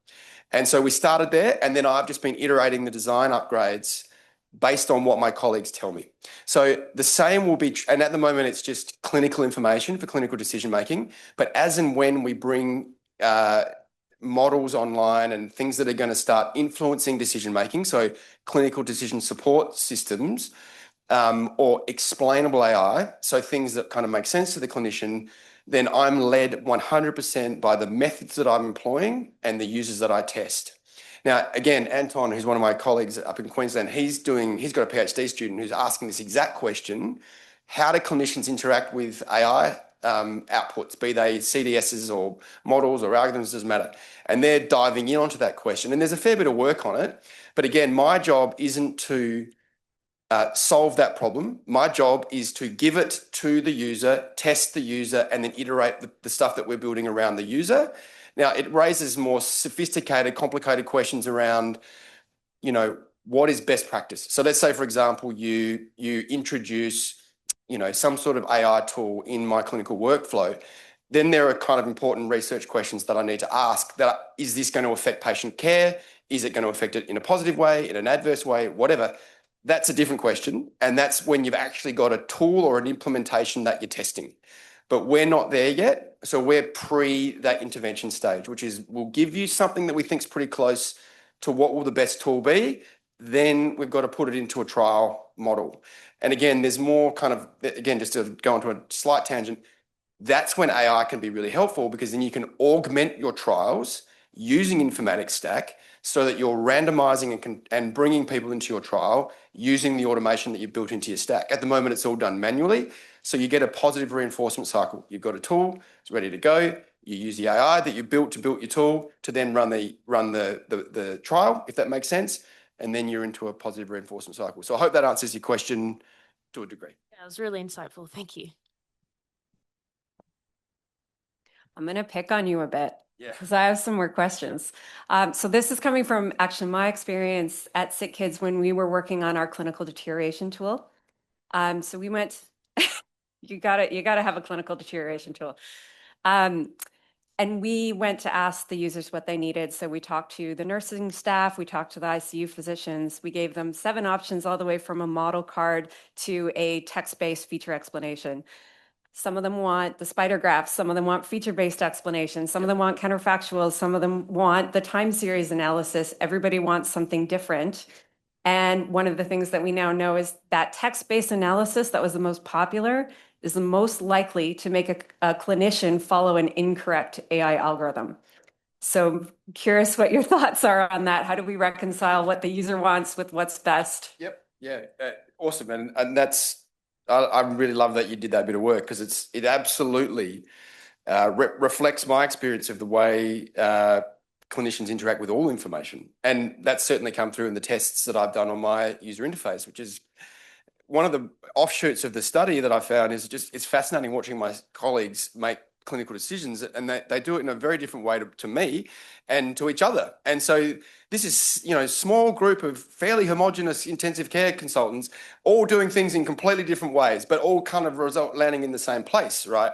And so we started there, and then I've just been iterating the design upgrades based on what my colleagues tell me. So the same will be, and at the moment it's just clinical information for clinical decision making, but as and when we bring models online and things that are going to start influencing decision making, so clinical decision support systems or explainable AI, so things that kind of make sense to the clinician, then I'm led 100% by the methods that I'm employing and the users that I test. Now, again, Anton, who's one of my colleagues up in Queensland, he's got a PhD student who's asking this exact question: how do clinicians interact with AI outputs, be they CDSs or models or algorithms, doesn't matter. And they're diving in onto that question. And there's a fair bit of work on it. But again, my job isn't to solve that problem. My job is to give it to the user, test the user, and then iterate the stuff that we're building around the user. Now, it raises more sophisticated, complicated questions around, what is best practice? So let's say, for example, you introduce, some sort of AI tool in my clinical workflow. Then there are kind of important research questions that I need to ask. Is this going to affect patient care? Is it going to affect it in a positive way, in an adverse way, whatever? That's a different question. And that's when you've actually got a tool or an implementation that you're testing. But we're not there yet. So we're pre that intervention stage, which is we'll give you something that we think is pretty close to what will the best tool be. Then we've got to put it into a trial model. And again, there's more just to go into a slight tangent, that's when AI can be really helpful, because then you can augment your trials using informatics stack so that you're randomizing and bringing people into your trial using the automation that you've built into your stack. At the moment, it's all done manually. So you get a positive reinforcement cycle. You've got a tool, it's ready to go. You use the AI that you built to build your tool to then run the trial, if that makes sense. And then you're into a positive reinforcement cycle. So I hope that answers your question to a degree. That was really insightful. Thank you. I'm going to pick on you a bit. Yeah. Because I have some more questions. So this is coming from actually my experience at Sick Kids when we were working on our clinical deterioration tool. So we went, you gotta have a clinical deterioration tool. And we went to ask the users what they needed. So we talked to the nursing staff, we talked to the ICU physicians, we gave them 7 options all the way from a model card to a text-based feature explanation. Some of them want the spider graphs, some of them want feature-based explanations, some of them want counterfactuals, some of them want the time series analysis. Everybody wants something different. And one of the things that we now know is that text-based analysis that was the most popular is the most likely to make a clinician follow an incorrect AI algorithm. So curious what your thoughts are on that. How do we reconcile what the user wants with what's best? Yep. Yeah. Awesome. And that's, I really love that you did that bit of work because it absolutely reflects my experience of the way clinicians interact with all information. And that's certainly come through in the tests that I've done on my user interface, which is one of the offshoots of the study that I found is just, it's fascinating watching my colleagues make clinical decisions, and they do it in a very different way to me and to each other. And so this is, small group of fairly homogenous intensive care consultants all doing things in completely different ways, but all kind of landing in the same place, right?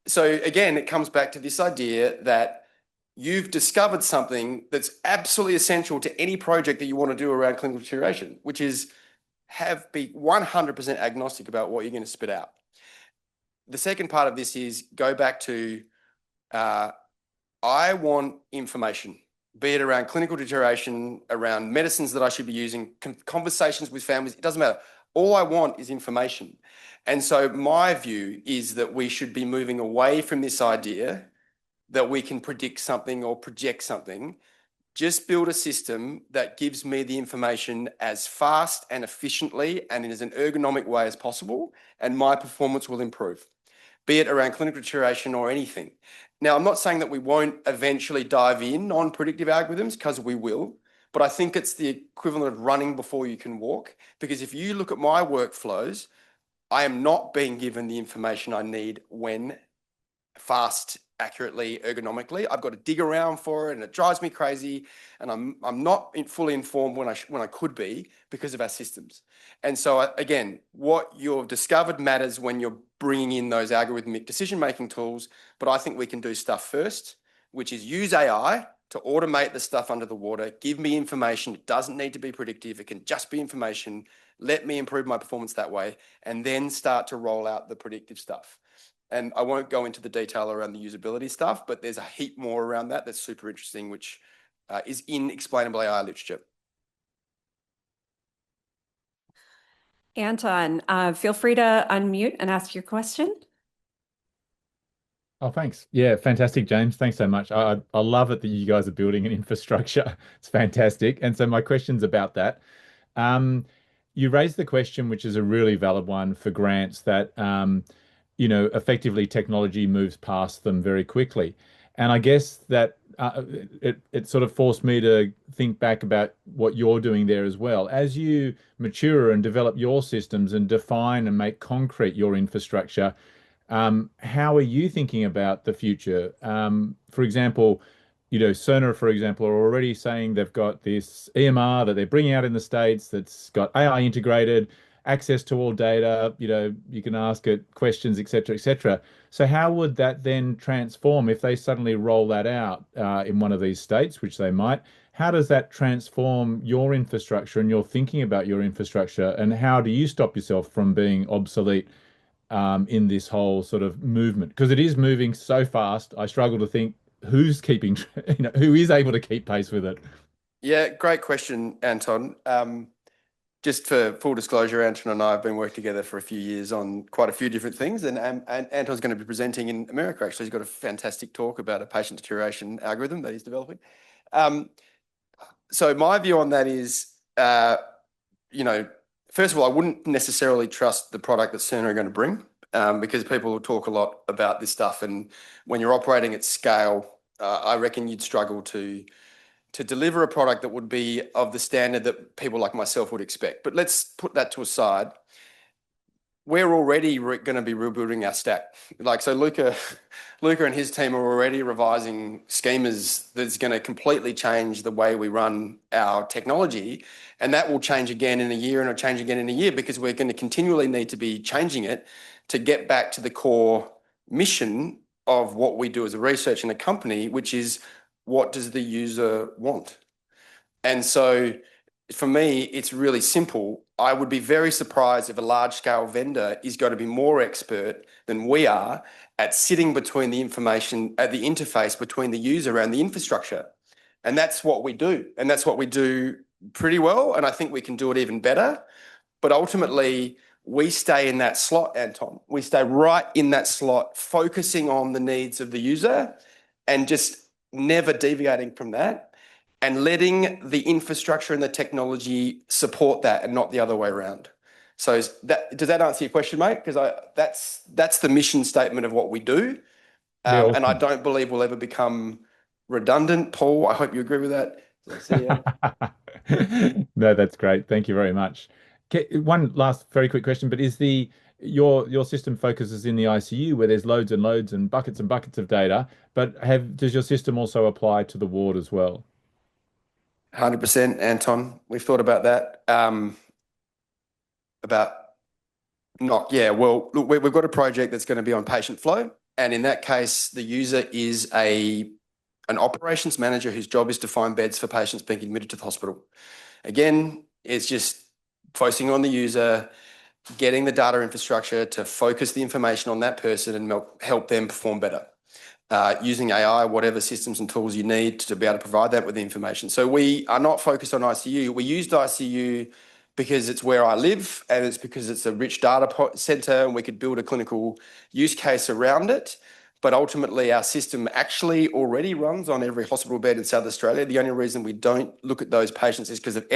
So again, it comes back to this idea that you've discovered something that's absolutely essential to any project that you want to do around clinical deterioration, which is be 100% agnostic about what you're going to spit out. The second part of this is go back to, I want information, be it around clinical deterioration, around medicines that I should be using, conversations with families, it doesn't matter. All I want is information. And so my view is that we should be moving away from this idea that we can predict something or project something. Just build a system that gives me the information as fast and efficiently and in as an ergonomic way as possible, and my performance will improve, be it around clinical deterioration or anything. Now, I'm not saying that we won't eventually dive in on predictive algorithms, because we will, but I think it's the equivalent of running before you can walk, because if you look at my workflows, I am not being given the information I need when fast, accurately, ergonomically. I've got to dig around for it, and it drives me crazy. And I'm not fully informed when I could be, because of our systems. And so again, what you've discovered matters when you're bringing in those algorithmic decision-making tools. But I think we can do stuff first, which is use AI to automate the stuff under the water. Give me information. It doesn't need to be predictive. It can just be information. Let me improve my performance that way, and then start to roll out the predictive stuff. And I won't go into the detail around the usability stuff, but there's a heap more around that that's super interesting, which is in explainable AI literature. Anton, feel free to unmute and ask your question. Oh, thanks. Yeah, fantastic, James. Thanks so much. I love it that you guys are building an infrastructure. It's fantastic. And so my question's about that. You raised the question, which is a really valid one for grants, that effectively technology moves past them very quickly. And I guess that it sort of forced me to think back about what you're doing there as well. As you mature and develop your systems and define and make concrete your infrastructure, how are you thinking about the future? For example, Cerner, for example, are already saying they've got this EMR that they're bringing out in the States that's got AI integrated, access to all data, you can ask it questions, et cetera, et cetera. So how would that then transform if they suddenly roll that out in one of these states, which they might? How does that transform your infrastructure and your thinking about your infrastructure? And how do you stop yourself from being obsolete in this whole sort of movement? Because it is moving so fast. I struggle to think who's keeping, who is able to keep pace with it. Yeah, great question, Anton. Just for full disclosure, Anton and I have been working together for a few years on quite a few different things, and Anton's going to be presenting in America. Actually, he's got a fantastic talk about a patient deterioration algorithm that he's developing. So my view on that is, first of all, I wouldn't necessarily trust the product that Cerner are going to bring. because people will talk a lot about this stuff. And when you're operating at scale, I reckon you'd struggle to deliver a product that would be of the standard that people like myself would expect. But let's put that to a side. We're already going to be rebuilding our stack. So Lukah and his team are already revising schemas that's going to completely change the way we run our technology. And that will change again in a year, and it'll change again in a year, because we're going to continually need to be changing it to get back to the core mission of what we do as a research in a company, which is, what does the user want? And so for me, it's really simple. I would be very surprised if a large-scale vendor is going to be more expert than we are at sitting between the information, at the interface between the user and the infrastructure. And that's what we do. And that's what we do pretty well. And I think we can do it even better. But ultimately, we stay in that slot, Anton. We stay right in that slot, focusing on the needs of the user and just never deviating from that, and letting the infrastructure and the technology support that and not the other way around. So does that answer your question, mate? Because that's the mission statement of what we do. Awesome. And I don't believe we'll ever become redundant. Paul, I hope you agree with that. No, that's great. Thank you very much. One last very quick question, but is your system focuses in the ICU, where there's loads and loads and buckets of data, but does your system also apply to the ward as well? 100%, Anton. We've thought about that. Well, look, we've got a project that's going to be on patient flow. And in that case, the user is an operations manager whose job is to find beds for patients being admitted to the hospital. Again, it's just focusing on the user, getting the data infrastructure to focus the information on that person and help them perform better. Using AI, whatever systems and tools you need to be able to provide that with the information. So we are not focused on ICU. We used ICU because it's where I live, and it's because it's a rich data center, and we could build a clinical use case around it. But ultimately, our system actually already runs on every hospital bed in South Australia. The only reason we don't look at those patients is because of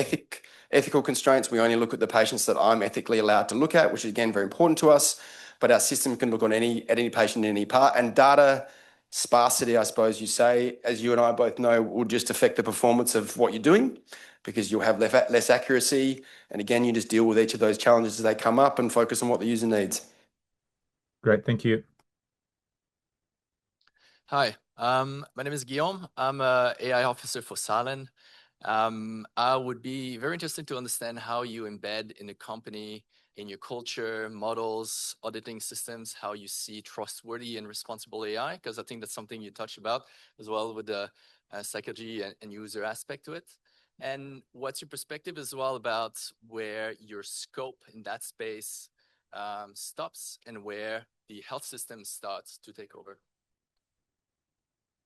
ethical constraints. We only look at the patients that I'm ethically allowed to look at, which is, again, very important to us. But our system can look at any patient in any part. And data sparsity, I suppose you say, as you and I both know, will just affect the performance of what you're doing, because you'll have less accuracy. And again, you just deal with each of those challenges as they come up and focus on what the user needs. Great, thank you. Hi, my name is Guillaume. I'm an AI officer for Salin. I would be very interested to understand how you embed in the company, in your culture, models, auditing systems, how you see trustworthy and responsible AI, because I think that's something you touched about as well with the psychology and user aspect to it. And what's your perspective as well about where your scope in that space stops and where the health system starts to take over?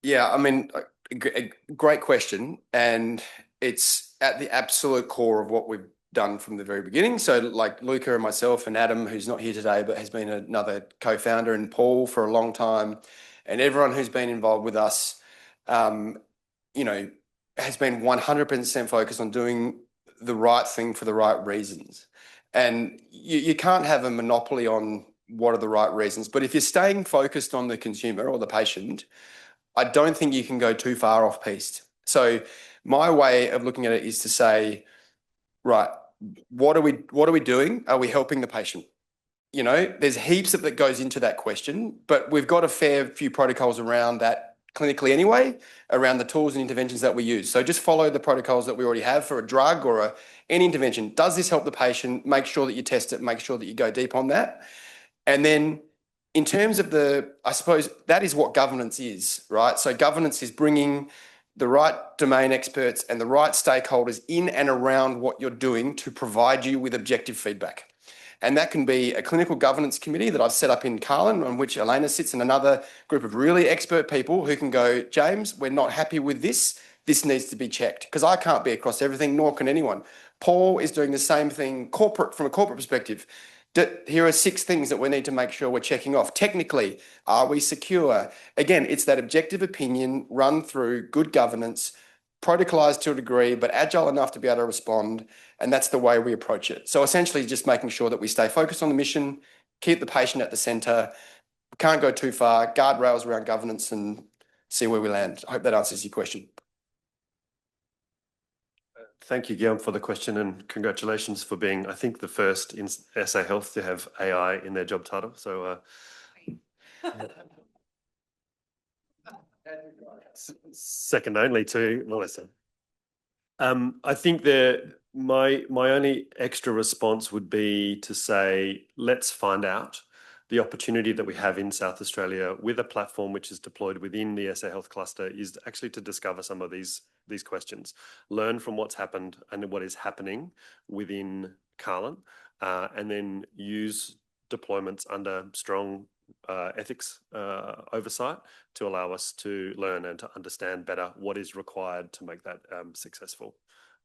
Yeah, I mean, a great question. And it's at the absolute core of what we've done from the very beginning. So like Lukah and myself and Adam, who's not here today, but has been another co-founder, and Paul for a long time, and everyone who's been involved with us, has been 100% focused on doing the right thing for the right reasons. And you can't have a monopoly on what are the right reasons. But if you're staying focused on the consumer or the patient, I don't think you can go too far off piste. So my way of looking at it is to say, right, what are we doing? Are we helping the patient? There's heaps that goes into that question, but we've got a fair few protocols around that clinically anyway, around the tools and interventions that we use. So just follow the protocols that we already have for a drug or any intervention. Does this help the patient? Make sure that you test it, make sure that you go deep on that. And then in terms of I suppose that is what governance is, right? So governance is bringing the right domain experts and the right stakeholders in and around what you're doing to provide you with objective feedback. And that can be a clinical governance committee that I've set up in Carlin, on which Elena sits, and another group of really expert people who can go, James, we're not happy with this. This needs to be checked, because I can't be across everything, nor can anyone. Paul is doing the same thing from a corporate perspective. Here are 6 things that we need to make sure we're checking off. Technically, are we secure? Again, it's that objective opinion run through good governance, protocolized to a degree, but agile enough to be able to respond. And that's the way we approach it. So essentially just making sure that we stay focused on the mission, keep the patient at the centre, can't go too far, guardrails around governance, and see where we land. I hope that answers your question. Thank you, Guillaume, for the question, and congratulations for being, I think, the first in SA Health to have AI in their job title. So, second only to Melissa. I think my only extra response would be to say, let's find out the opportunity that we have in South Australia with a platform which is deployed within the SA Health cluster is actually to discover some of these questions, learn from what's happened and what is happening within Carlin, and then use deployments under strong ethics oversight to allow us to learn and to understand better what is required to make that successful.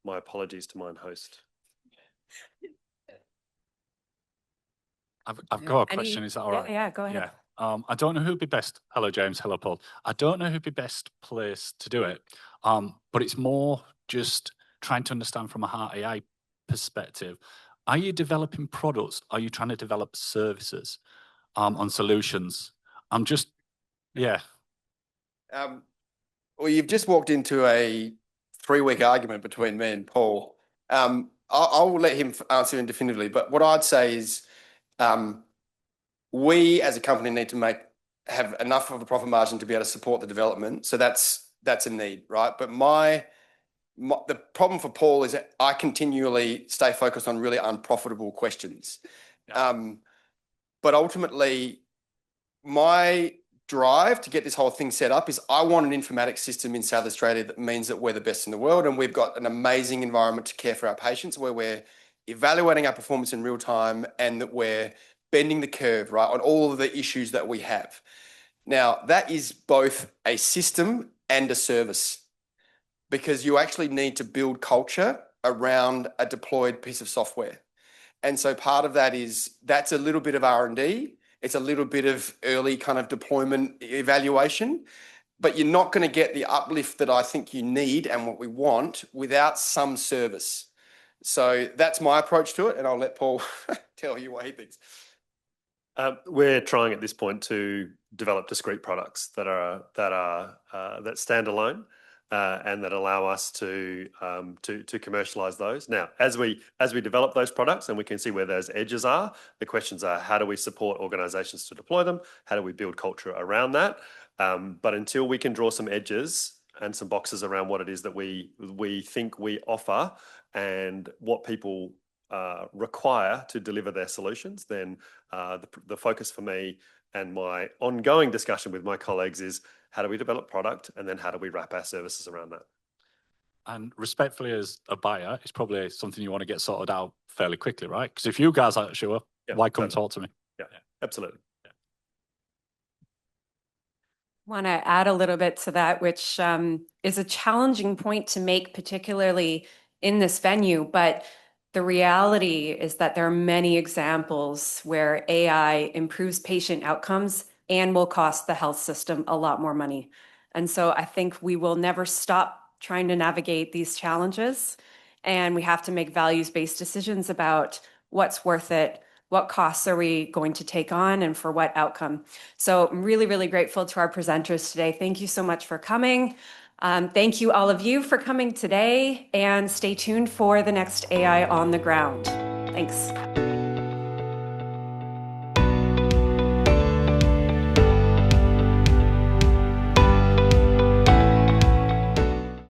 My apologies to mine host. I've got a question. Is that all right? Yeah, go ahead. Yeah. I don't know who'd be best. Hello, James. Hello, Paul. I don't know who'd be best placed to do it. But it's more just trying to understand from a HeartAI perspective. Are you developing products? Are you trying to develop services on solutions? Yeah. Well, you've just walked into a 3-week argument between me and Paul. I'll let him answer indefinitively, but what I'd say is we as a company need to have enough of a profit margin to be able to support the development. So that's a need, right? But the problem for Paul is that I continually stay focused on really unprofitable questions. Yeah. But ultimately, my drive to get this whole thing set up is I want an informatics system in South Australia that means that we're the best in the world and we've got an amazing environment to care for our patients, where we're evaluating our performance in real time and that we're bending the curve, right, on all of the issues that we have. Now, that is both a system and a service, because you actually need to build culture around a deployed piece of software. And so part of that's a little bit of R&D. It's a little bit of early kind of deployment evaluation, but you're not going to get the uplift that I think you need and what we want without some service. So that's my approach to it, and I'll let Paul tell you what he thinks. We're trying at this point to develop discrete products that stand alone and that allow us to commercialize those. Now, as we develop those products and we can see where those edges are, the questions are: how do we support organisations to deploy them? How do we build culture around that? But until we can draw some edges and some boxes around what it is that we think we offer and what people require to deliver their solutions, then the focus for me and my ongoing discussion with my colleagues is: how do we develop product, and then how do we wrap our services around that? And respectfully, as a buyer, it's probably something you want to get sorted out fairly quickly, right? Because if you guys aren't sure, why come talk to me? Yeah, absolutely. Yeah. Want to add a little bit to that, which is a challenging point to make, particularly in this venue, but the reality is that there are many examples where AI improves patient outcomes and will cost the health system a lot more money. And so I think we will never stop trying to navigate these challenges, and we have to make values-based decisions about what's worth it, what costs are we going to take on, and for what outcome. So I'm really, really grateful to our presenters today. Thank you so much for coming. Thank you all of you for coming today, and stay tuned for the next AI on the Ground. Thanks.